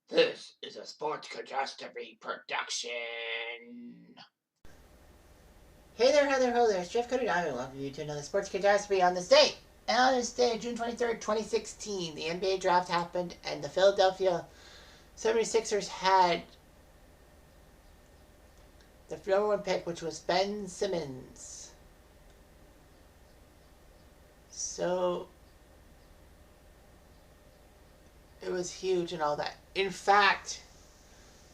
This is a sports catastrophe production. Hey there, hi there, ho there, it's Jeff Cutter. I welcome you to another sports catastrophe on this day. And on this day, June 23rd, 2016, the NBA draft happened, and the Philadelphia 76ers had the number one pick, which was Ben Simmons. So it was huge and all that. In fact,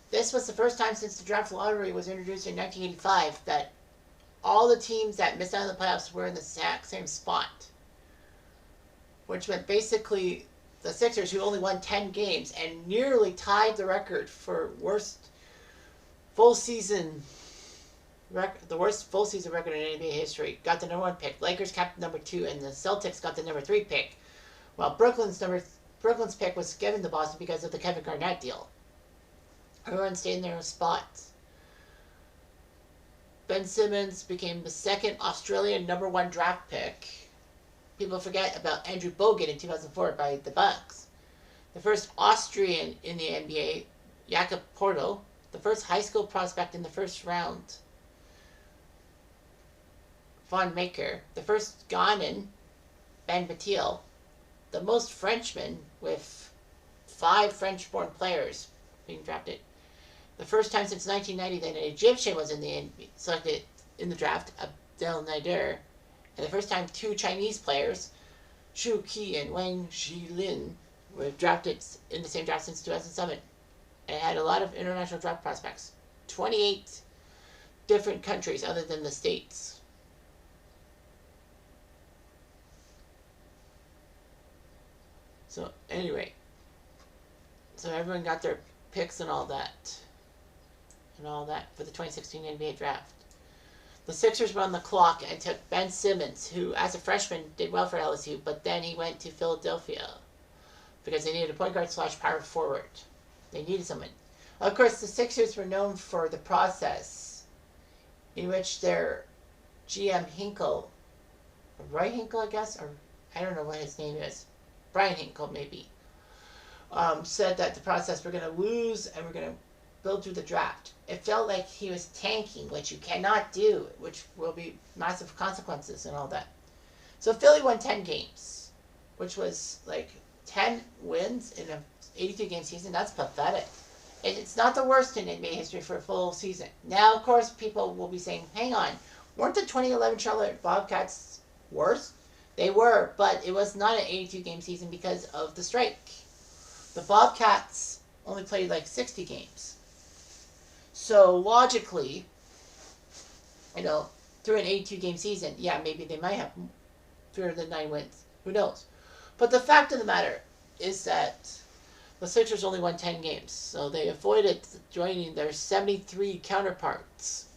this was the first time since the draft lottery was introduced in 1985 that all the teams that missed out on the playoffs were in the exact same spot, which meant basically the Sixers, who only won 10 games and nearly tied the record for worst full season record, the worst full season record in NBA history, got the number one pick. Lakers kept number two, and the Celtics got the number three pick, while Brooklyn's pick was given to Boston because of the Kevin Garnett deal. Everyone stayed in their spots. Ben Simmons became the second Australian number one draft pick. People forget about Andrew Bogut in 2004 by the Bucks. The first Austrian in the NBA, Jakob Porto. The first high school prospect in the first round, Von Maker. The first Ghanan, Ben Batil. The most Frenchmen, with 5 French-born players being drafted. The first time since 1990 that an Egyptian was selected in the draft, Abdel Nader. And the first time 2 Chinese players, Shu Qi and Wang Zhilin, were drafted in the same draft since 2007. And it had a lot of international draft prospects. 28 different countries other than the States. So anyway, so everyone got their picks and all that for the 2016 NBA draft. The Sixers were on the clock and took Ben Simmons, who as a freshman did well for LSU, but then he went to Philadelphia because they needed a point guard / power forward. They needed someone. Of course, the Sixers were known for the process in which their GM Hinkle, Roy Hinkle, I guess, or I don't know what his name is, Brian Hinkle maybe, said that the process, we're going to lose and we're going to build through the draft. It felt like he was tanking, which you cannot do, which will be massive consequences and all that. So Philly won 10 games, which was like 10 wins in an 82-game season. That's pathetic. It's not the worst in NBA history for a full season. Now, of course, people will be saying, hang on, weren't the 2011 Charlotte Bobcats worse? They were, but it was not an 82-game season because of the strike. The Bobcats only played like 60 games. So logically, through an 82-game season, yeah, maybe they might have fewer than 9 wins. Who knows? But the fact of the matter is that the Sixers only won 10 games, so they avoided joining their 73 counterparts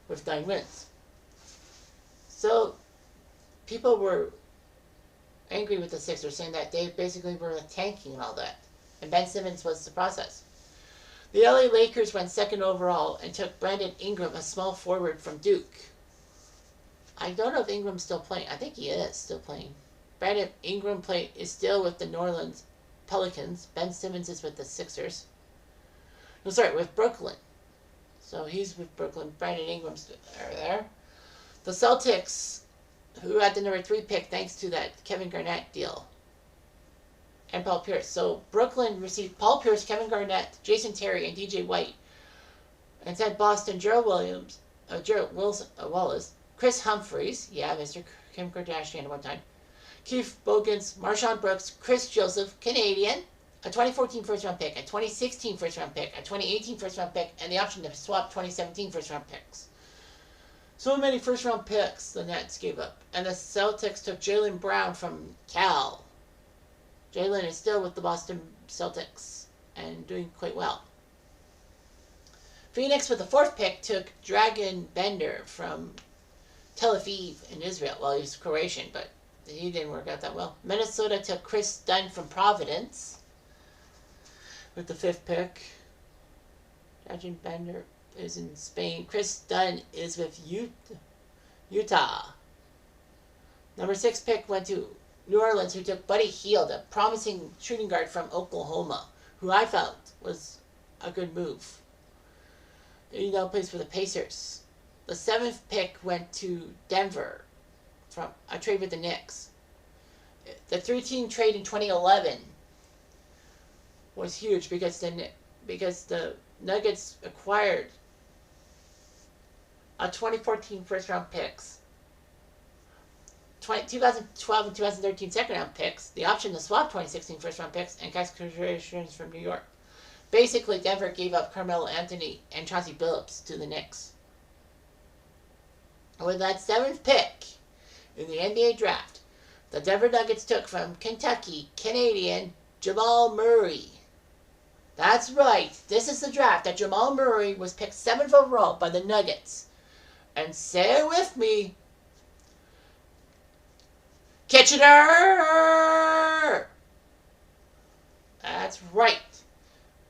with 9 wins. So people were angry with the Sixers, saying that they basically were tanking and all that. And Ben Simmons was the process. The LA Lakers went second overall and took Brandon Ingram, a small forward from Duke. I don't know if Ingram's still playing. I think he is still playing. Brandon Ingram is still with the New Orleans Pelicans. Ben Simmons is with the Sixers. No, sorry, with Brooklyn. So he's with Brooklyn. Brandon Ingram's there. The Celtics, who had the number 3 pick thanks to that Kevin Garnett deal, and Paul Pierce. So Brooklyn received Paul Pierce, Kevin Garnett, Jason Terry, and DJ White. And sent Boston Gerald Wallace, Chris Humphries, yeah, Mr. Kim Kardashian at one time, Keith Bogans, Marshawn Brooks, Chris Joseph, Canadian, a 2014 first-round pick, a 2016 first-round pick, a 2018 first-round pick, and the option to swap 2017 first-round picks. So many first-round picks the Nets gave up. And the Celtics took Jaylen Brown from Cal. Jaylen is still with the Boston Celtics and doing quite well. Phoenix, with the 4th pick, took Dragan Bender from Tel Aviv in Israel. Well, he's Croatian, but he didn't work out that well. Minnesota took Chris Dunn from Providence with the 5th pick. Dragan Bender is in Spain. Chris Dunn is with Utah. Number 6 pick went to New Orleans, who took Buddy Hield, a promising shooting guard from Oklahoma, who I felt was a good move. He now plays for the Pacers. The 7th pick went to Denver from a trade with the Knicks. The 3-team trade in 2011 was huge because the Nuggets acquired a 2014 first-round picks, 2012 and 2013 second-round picks, the option to swap 2016 first-round picks, and cash considerations from New York. Basically, Denver gave up Carmelo Anthony and Chauncey Billups to the Knicks. With that 7th pick in the NBA draft, the Denver Nuggets took from Kentucky Canadian Jamal Murray. That's right, this is the draft that Jamal Murray was picked 7th overall by the Nuggets. And say it with me, Kitchener! That's right.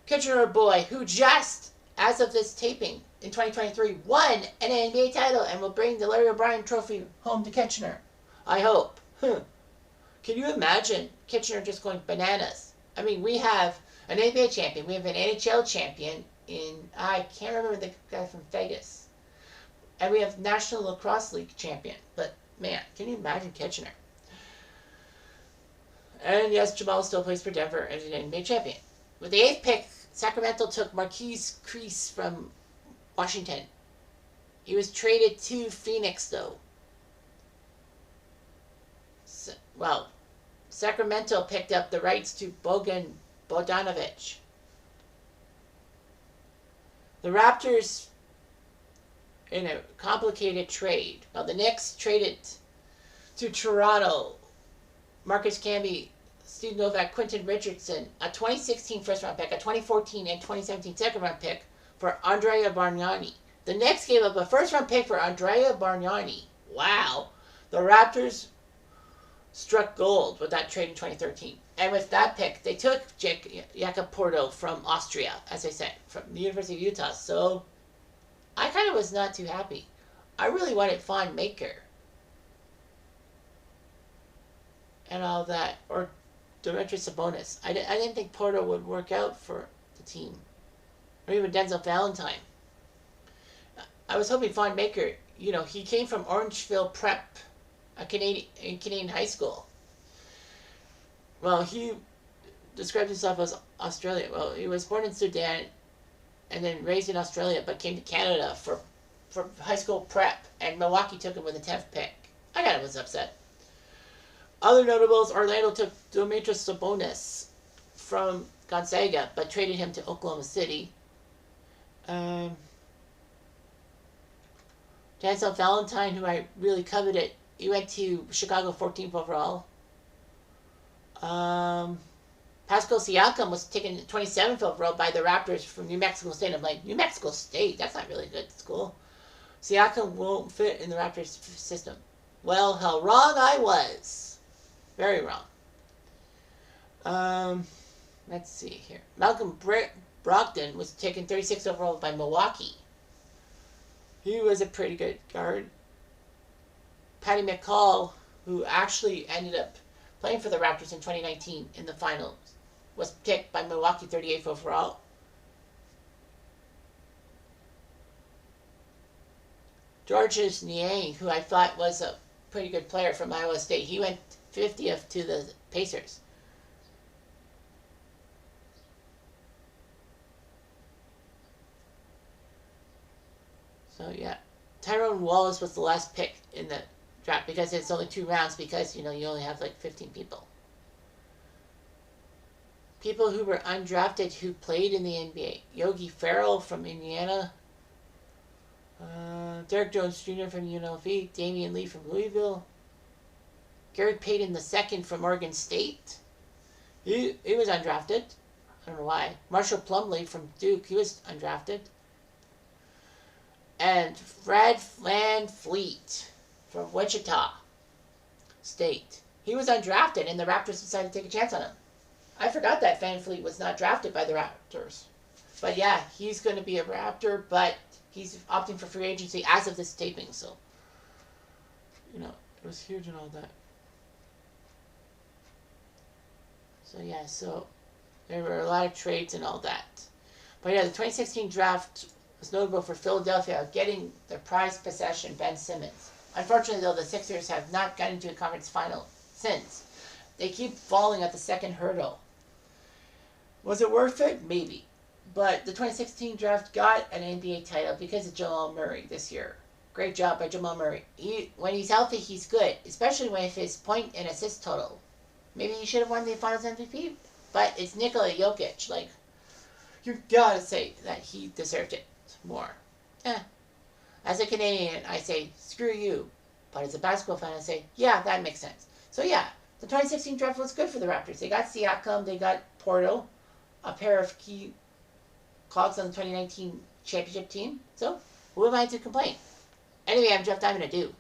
Kitchener boy, who just, as of this taping, in 2023, won an NBA title and will bring the Larry O'Brien Trophy home to Kitchener. I hope. Can you imagine Kitchener just going bananas? I mean, we have an NBA champion. We have an NHL champion I can't remember the guy from Vegas. And we have National Lacrosse League champion. But, man, can you imagine Kitchener? And yes, Jamal still plays for Denver as an NBA champion. With the 8th pick, Sacramento took Marquise Crease from Washington. He was traded to Phoenix, though. Sacramento picked up the rights to Bogan Bogdanovic. The Raptors, in a complicated trade, the Knicks traded to Toronto Marcus Camby, Steve Novak, Quentin Richardson, a 2016 first-round pick, a 2014 and 2017 second-round pick for Andrea Bargnani. The Knicks gave up a first-round pick for Andrea Bargnani. Wow. The Raptors struck gold with that trade in 2013. And with that pick, they took Jakob Porto from Austria, as I said, from the University of Utah. So I kind of was not too happy. I really wanted Fawn Maker and all that, or Demetrius Sabonis. I didn't think Porto would work out for the team, or even Denzel Valentine. I was hoping Fawn Maker, he came from Orangeville Prep, a Canadian high school. Well, he described himself as Australian. Well, he was born in Sudan and then raised in Australia, but came to Canada for high school prep, and Milwaukee took him with the 10th pick. I kind of was upset. Other notables, Orlando took Demetrius Sabonis from Gonzaga, but traded him to Oklahoma City. Denzel Valentine, who I really coveted, he went to Chicago 14th overall. Pascal Siakam was taken 27th overall by the Raptors from New Mexico State. I'm like, New Mexico State? That's not really a good school. Siakam won't fit in the Raptors system. Well, how wrong I was. Very wrong. Let's see here. Malcolm Brogdon was taken 36th overall by Milwaukee. He was a pretty good guard. Patty McCall, who actually ended up playing for the Raptors in 2019 in the finals, was picked by Milwaukee 38th overall. Georges Niang, who I thought was a pretty good player from Iowa State, he went 50th to the Pacers. So yeah, Tyrone Wallace was the last pick in the draft because it's only 2 rounds because, you only have like 15 people. People who were undrafted who played in the NBA. Yogi Ferrell from Indiana. Derek Jones Jr. from UNLV. Damian Lee from Louisville. Gary Payton II from Oregon State. He was undrafted. I don't know why. Marshall Plumlee from Duke. He was undrafted. And Fred VanVleet from Wichita State. He was undrafted, and the Raptors decided to take a chance on him. I forgot that VanVleet was not drafted by the Raptors. But yeah, he's going to be a Raptor, but he's opting for free agency as of this taping, so, it was huge and all that. So yeah, so there were a lot of trades and all that. But yeah, the 2016 draft was notable for Philadelphia getting their prized possession, Ben Simmons. Unfortunately, though, the Sixers have not gotten to a conference final since. They keep falling at the second hurdle. Was it worth it? Maybe. But the 2016 draft got an NBA title because of Jamal Murray this year. Great job by Jamal Murray. When he's healthy, he's good, especially with his point and assist total. Maybe he should have won the Finals MVP, but it's Nikola Jokic. Like, you gotta say that he deserved it more. As a Canadian, I say, screw you. But as a basketball fan, I say, yeah, that makes sense. So yeah, the 2016 draft was good for the Raptors. They got Siakam, they got Porto, a pair of key cogs on the 2019 championship team. So, who am I to complain? Anyway, I'm Jeff Diamond. Adieu.